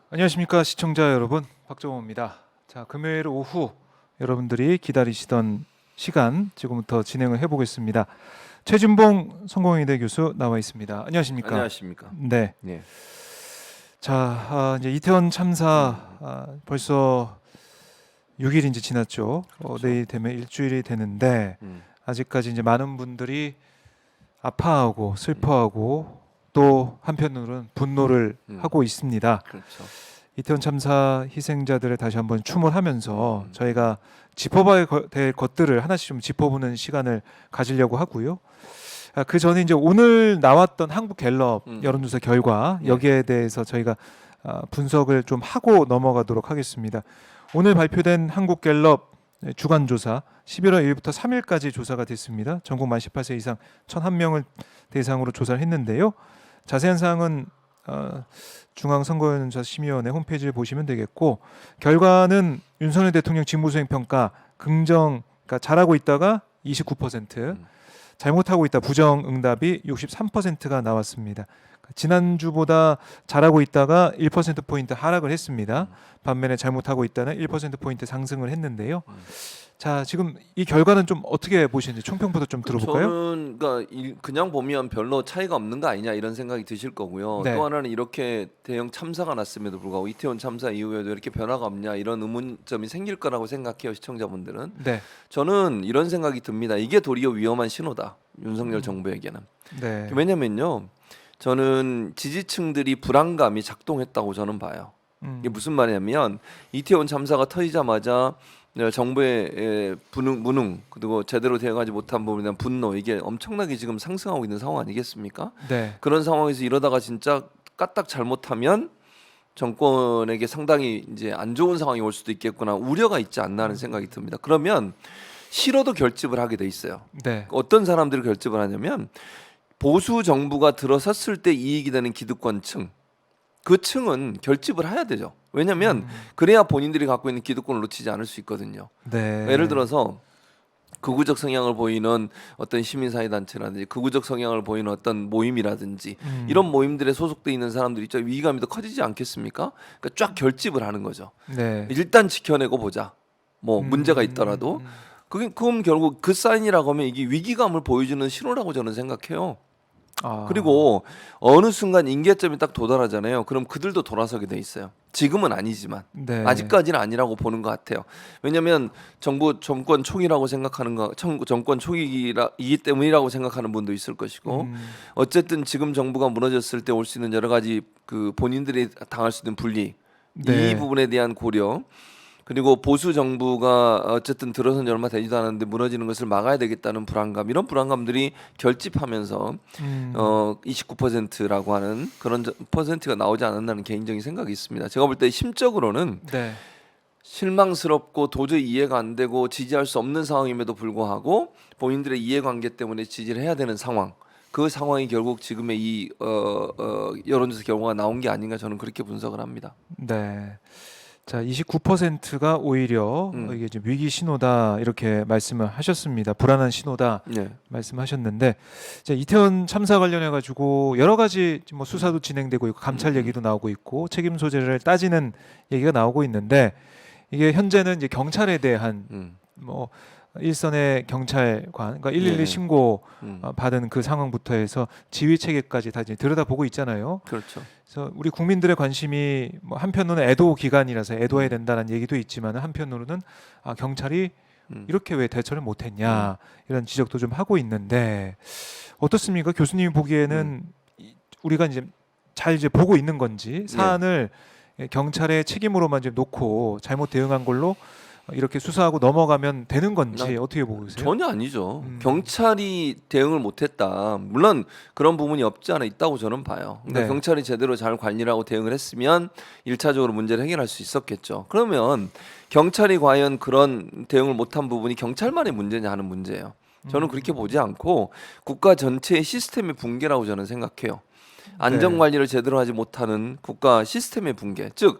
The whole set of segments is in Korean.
안녕하십니까 시청자 여러분, 박정호입니다. 자, 금요일 오후 여러분들이 기다리시던 시간 지금부터 진행을 해보겠습니다. 최진봉 성공회대 교수 나와 있습니다. 안녕하십니까? 안녕하십니까? 네. 네. 자, 이제 이태원 참사 벌써 6일이 이제 지났죠. 그렇죠. 내일 되면 일주일이 되는데 아직까지 이제 많은 분들이 아파하고 슬퍼하고 또 한편으로는 분노를 하고 있습니다. 그렇죠. 이태원 참사 희생자들을 다시 한번 추모하면서 저희가 짚어봐야 될 것들을 하나씩 좀 짚어보는 시간을 가지려고 하고요. 그 전에 이제 오늘 나왔던 한국갤럽 여론조사 결과 여기에 대해서 저희가 분석을 좀 하고 넘어가도록 하겠습니다. 오늘 발표된 한국갤럽 주간조사 11월 1일부터 3일까지 조사가 됐습니다. 전국 만 18세 이상 1,001명을 대상으로 조사를 했는데요. 자세한 사항은 중앙선거연구소심의위원회 홈페이지를 보시면 되겠고, 결과는 윤석열 대통령 직무수행 평가 긍정, 그러니까 잘하고 있다가 29%, 잘못하고 있다 부정 응답이 63%가 나왔습니다. 지난주보다 잘하고 있다가 1%포인트 하락을 했습니다. 반면에 잘못하고 있다는 1%포인트 상승을 했는데요. 자, 지금 이 결과는 좀 어떻게 보시는지 총평부터 좀 들어볼까요? 저는 그냥 보면 별로 차이가 없는 거 아니냐 이런 생각이 드실 거고요. 네. 또 하나는 이렇게 대형 참사가 났음에도 불구하고 이태원 참사 이후에도 이렇게 변화가 없냐 이런 의문점이 생길 거라고 생각해요, 시청자분들은. 네. 저는 이런 생각이 듭니다. 이게 도리어 위험한 신호다, 윤석열 정부에게는. 네. 왜냐면요, 저는 지지층들이 불안감이 작동했다고 저는 봐요. 이게 무슨 말이냐면 이태원 참사가 터지자마자 정부의 무능 그리고 제대로 대응하지 못한 부분에 대한 분노, 이게 엄청나게 지금 상승하고 있는 상황 아니겠습니까? 네. 그런 상황에서 이러다가 진짜 까딱 잘못하면 정권에게 상당히 이제 안 좋은 상황이 올 수도 있겠구나, 우려가 있지 않나 하는 생각이 듭니다. 그러면 싫어도 결집을 하게 돼 있어요. 네. 어떤 사람들이 결집을 하냐면 보수 정부가 들어섰을 때 이익이 되는 기득권층, 그 층은 결집을 해야 되죠. 왜냐하면 그래야 본인들이 갖고 있는 기득권을 놓치지 않을 수 있거든요. 네. 예를 들어서 극우적 성향을 보이는 어떤 시민사회 단체라든지 극우적 성향을 보이는 어떤 모임이라든지 이런 모임들에 소속돼 있는 사람들이 있죠. 위기감이 더 커지지 않겠습니까? 그러니까 쫙 결집을 하는 거죠. 네. 일단 지켜내고 보자. 뭐 문제가 있더라도 그럼 결국 그 사인이라고 하면 이게 위기감을 보여주는 신호라고 저는 생각해요. 그리고 어느 순간 임계점이 딱 도달하잖아요. 그럼 그들도 돌아서게 돼 있어요. 지금은 아니지만 네. 아직까지는 아니라고 보는 것 같아요. 왜냐하면 정권 초기라고 생각하는 거, 정권 초기이기 때문이라고 생각하는 분도 있을 것이고, 어쨌든 지금 정부가 무너졌을 때 올 수 있는 여러 가지 그 본인들이 당할 수 있는 불리, 네. 이 부분에 대한 고려, 그리고 보수 정부가 어쨌든 들어선 지 얼마 되지도 않았는데 무너지는 것을 막아야 되겠다는 불안감, 이런 불안감들이 결집하면서 29%라고 하는 그런 퍼센트가 나오지 않았나는 개인적인 생각이 있습니다. 제가 볼 때 심적으로는 네. 실망스럽고 도저히 이해가 안 되고 지지할 수 없는 상황임에도 불구하고 본인들의 이해관계 때문에 지지를 해야 되는 상황, 그 상황이 결국 지금의 이 여론조사 결과가 나온 게 아닌가, 저는 그렇게 분석을 합니다. 네. 자, 29%가 오히려 이게 지금 위기 신호다 이렇게 말씀을 하셨습니다. 불안한 신호다 네. 말씀하셨는데, 자, 이태원 참사 관련해 가지고 여러 가지 뭐 수사도 진행되고 있고 감찰 얘기도 나오고 있고 책임 소재를 따지는 얘기가 나오고 있는데, 이게 현재는 이제 경찰에 대한 뭐 일선의 경찰관, 그러니까 112 네. 신고 받은 그 상황부터 해서 지휘 체계까지 다 이제 들여다보고 있잖아요. 그렇죠. 그래서 우리 국민들의 관심이 뭐 한편으로는 애도 기간이라서 애도해야 된다는 얘기도 있지만, 한편으로는 경찰이 이렇게 왜 대처를 못했냐 이런 지적도 좀 하고 있는데, 어떻습니까? 교수님이 보기에는 우리가 이제 잘 이제 보고 있는 건지, 사안을 경찰의 책임으로만 이제 놓고 잘못 대응한 걸로 이렇게 수사하고 넘어가면 되는 건지 어떻게 보고 계세요? 전혀 아니죠. 경찰이 대응을 못했다, 물론 그런 부분이 없지 않아 있다고 저는 봐요. 그러니까 네. 경찰이 제대로 잘 관리를 하고 대응을 했으면 1차적으로 문제를 해결할 수 있었겠죠. 그러면 경찰이 과연 그런 대응을 못한 부분이 경찰만의 문제냐 하는 문제예요. 저는 그렇게 보지 않고 국가 전체의 시스템의 붕괴라고 저는 생각해요. 안전관리를 제대로 하지 못하는 국가 시스템의 붕괴, 즉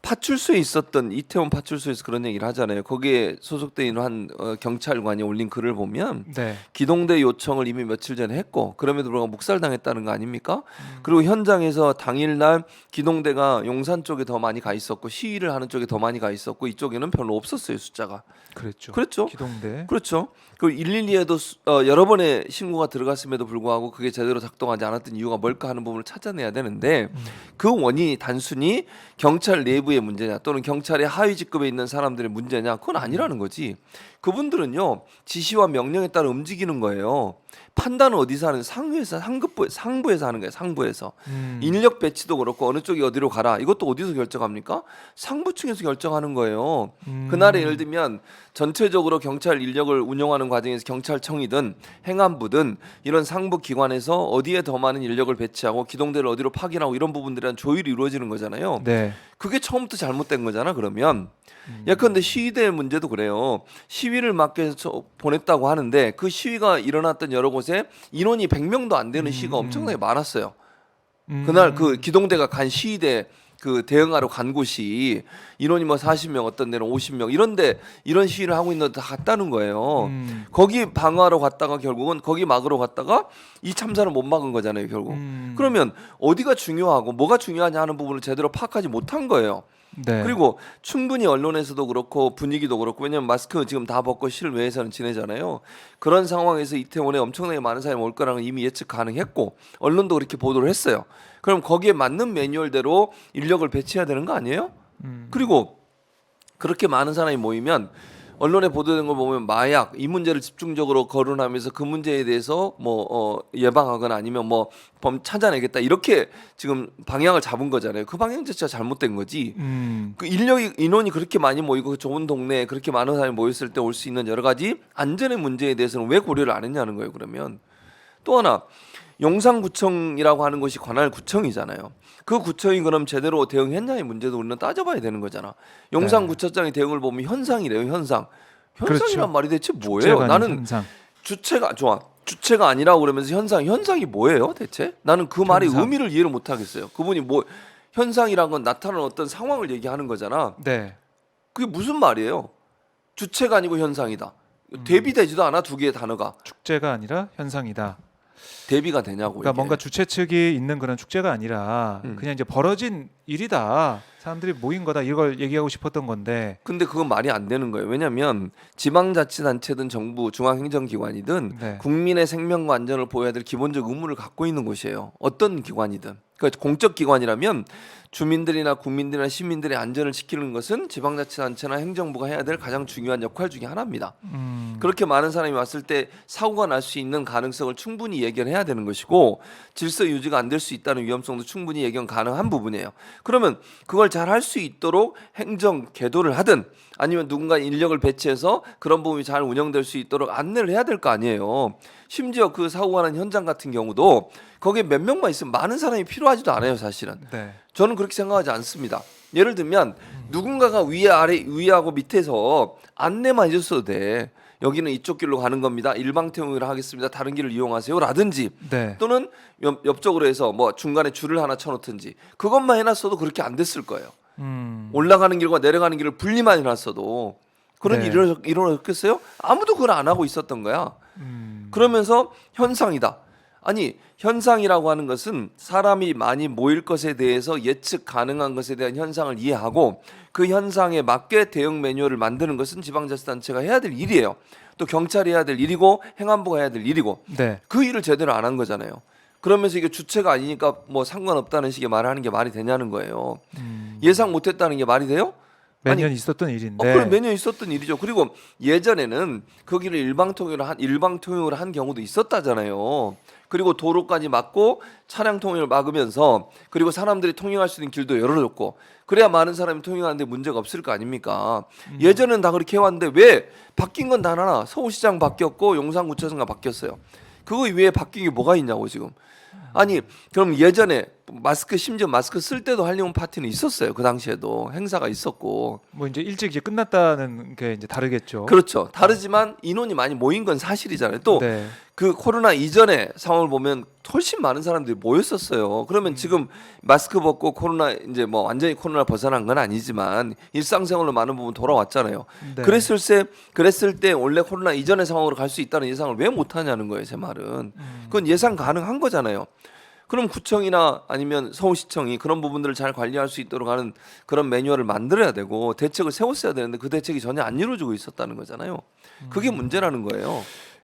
파출소에 있었던 이태원 파출소에서 그런 얘기를 하잖아요. 거기에 소속돼 있는 한 경찰관이 올린 글을 보면 네. 기동대 요청을 이미 며칠 전에 했고 그럼에도 불구하고 묵살당했다는 거 아닙니까? 그리고 현장에서 당일날 기동대가 용산 쪽에 더 많이 가 있었고 시위를 하는 쪽에 더 많이 가 있었고 이쪽에는 별로 없었어요 숫자가. 그랬죠. 그렇죠. 기동대. 그렇죠. 그 112에도 여러 번의 신고가 들어갔음에도 불구하고 그게 제대로 작동하지 않았던 이유가 뭘까 하는 부분을 찾아내야 되는데 그 원인이 단순히 경찰 내부의 문제냐 또는 경찰의 하위 직급에 있는 사람들의 문제냐 그건 아니라는 거지. 그분들은요 지시와 명령에 따라 움직이는 거예요. 판단은 어디서 하는 상부에서 하는 거예요. 상부에서 인력 배치도 그렇고 어느 쪽이 어디로 가라 이것도 어디서 결정합니까? 상부층에서 결정하는 거예요. 그날에 예를 들면 전체적으로 경찰 인력을 운영하는 과정에서 경찰청이든 행안부든 이런 상부 기관에서 어디에 더 많은 인력을 배치하고 기동대를 어디로 파견하고 이런 부분들에 대한 조율이 이루어지는 거잖아요. 네. 그게 처음부터 잘못된 거잖아. 그러면 예컨대 시위대의 문제도 그래요. 시위를 막기 위해서 보냈다고 하는데 그 시위가 일어났던 여러 곳에 인원이 100명도 안 되는 시위가 엄청나게 많았어요. 그날 그 기동대가 간 시위대 그 대응하러 간 곳이 인원이 뭐 40명 어떤 데는 50명 이런데 이런 시위를 하고 있는 데 다 갔다는 거예요. 거기 방어하러 갔다가 결국은 거기 막으러 갔다가 이 참사를 못 막은 거잖아요 결국. 그러면 어디가 중요하고 뭐가 중요하냐 하는 부분을 제대로 파악하지 못한 거예요. 네. 그리고 충분히 언론에서도 그렇고 분위기도 그렇고 왜냐면 마스크 지금 다 벗고 실외에서는 지내잖아요. 그런 상황에서 이태원에 엄청나게 많은 사람이 올 거라는 걸 이미 예측 가능했고 언론도 그렇게 보도를 했어요. 그럼 거기에 맞는 매뉴얼대로 인력을 배치해야 되는 거 아니에요? 그리고 그렇게 많은 사람이 모이면 언론에 보도된 걸 보면 마약 이 문제를 집중적으로 거론하면서 그 문제에 대해서 예방하거나 아니면 범 찾아내겠다 이렇게 지금 방향을 잡은 거잖아요. 그 방향 자체가 잘못된 거지. 그 인원이 그렇게 많이 모이고 그 좁은 동네에 그렇게 많은 사람이 모였을 때 올 수 있는 여러 가지 안전의 문제에 대해서는 왜 고려를 안 했냐는 거예요. 그러면 또 하나 용산구청이라고 하는 것이 관할 구청이잖아요. 그 구청이 그럼 제대로 대응했냐의 문제도 우리는 따져봐야 되는 거잖아. 용산구청장의 대응을 보면 현상이래요. 현상. 현상이란 그렇죠. 말이 대체 뭐예요? 축제가 아닌 나는 현상. 주체가 아니라고 그러면서 현상이 뭐예요? 대체? 나는 그 말의 현상. 의미를 이해를 못 하겠어요. 그분이 현상이란 건 나타나는 어떤 상황을 얘기하는 거잖아. 네. 그게 무슨 말이에요? 주체가 아니고 현상이다. 대비되지도 않아 두 개의 단어가. 축제가 아니라 현상이다. 대비가 되냐고. 그러니까 이게. 뭔가 주최 측이 있는 그런 축제가 아니라 그냥 이제 벌어진 일이다. 사람들이 모인 거다. 이걸 얘기하고 싶었던 건데. 근데 그건 말이 안 되는 거예요. 왜냐하면 지방자치단체든 정부 중앙행정기관이든 네. 국민의 생명과 안전을 보호해야 될 기본적 의무를 갖고 있는 곳이에요. 어떤 기관이든. 그러니까 공적 기관이라면 주민들이나 국민들이나 시민들의 안전을 지키는 것은 지방자치단체나 행정부가 해야 될 가장 중요한 역할 중에 하나입니다. 그렇게 많은 사람이 왔을 때 사고가 날 수 있는 가능성을 충분히 예견해야 되는 것이고 질서 유지가 안 될 수 있다는 위험성도 충분히 예견 가능한 부분이에요. 그러면 그걸 잘 할 수 있도록 행정 계도를 하든 아니면 누군가 인력을 배치해서 그런 부분이 잘 운영될 수 있도록 안내를 해야 될 거 아니에요. 심지어 그 사고가 난 현장 같은 경우도 거기에 몇 명만 있으면 많은 사람이 필요하지도 않아요, 사실은. 네. 저는 그렇게 생각하지 않습니다. 예를 들면 누군가가 위하고 밑에서 안내만 해줬어도 돼. 여기는 이쪽 길로 가는 겁니다. 일방통행을 하겠습니다. 다른 길을 이용하세요라든지 네. 또는 옆쪽으로 해서 중간에 줄을 하나 쳐놓든지 그것만 해놨어도 그렇게 안 됐을 거예요. 올라가는 길과 내려가는 길을 분리만 해놨어도 그런 네. 일이 일어났겠어요? 아무도 그걸 안 하고 있었던 거야. 그러면서 현상이다. 아니 현상이라고 하는 것은 사람이 많이 모일 것에 대해서 예측 가능한 것에 대한 현상을 이해하고 그 현상에 맞게 대응 매뉴얼을 만드는 것은 지방자치단체가 해야 될 일이에요. 또 경찰이 해야 될 일이고 행안부가 해야 될 일이고 네. 그 일을 제대로 안 한 거잖아요. 그러면서 이게 주체가 아니니까 상관없다는 식의 말을 하는 게 말이 되냐는 거예요. 예상 못했다는 게 말이 돼요? 매년 있었던 일인데. 그럼 매년 있었던 일이죠. 그리고 예전에는 거기를 일방통행을 한 경우도 있었다잖아요. 그리고 도로까지 막고 차량 통행을 막으면서 그리고 사람들이 통행할 수 있는 길도 열어줬고 그래야 많은 사람이 통행하는데 문제가 없을 거 아닙니까? 예전에는 다 그렇게 해왔는데 왜 바뀐 건 단 하나 서울시장 바뀌었고 용산구청장 바뀌었어요. 그거 이외에 바뀐 게 뭐가 있냐고 지금. 아니 그럼 예전에 심지어 마스크 쓸 때도 한리움 파티는 있었어요. 그 당시에도 행사가 있었고. 이제 일찍 이제 끝났다는 게 이제 다르겠죠. 그렇죠. 다르지만 인원이 많이 모인 건 사실이잖아요. 또 네. 그 코로나 이전의 상황을 보면 훨씬 많은 사람들이 모였었어요. 그러면 지금 마스크 벗고 코로나 이제 뭐 완전히 코로나 벗어난 건 아니지만 일상생활로 많은 부분 돌아왔잖아요. 네. 그랬을 때 원래 코로나 이전의 상황으로 갈 수 있다는 예상을 왜 못하냐는 거예요. 제 말은. 그건 예상 가능한 거잖아요. 그럼 구청이나 아니면 서울시청이 그런 부분들을 잘 관리할 수 있도록 하는 그런 매뉴얼을 만들어야 되고 대책을 세웠어야 되는데 그 대책이 전혀 안 이루어지고 있었다는 거잖아요. 그게 문제라는 거예요.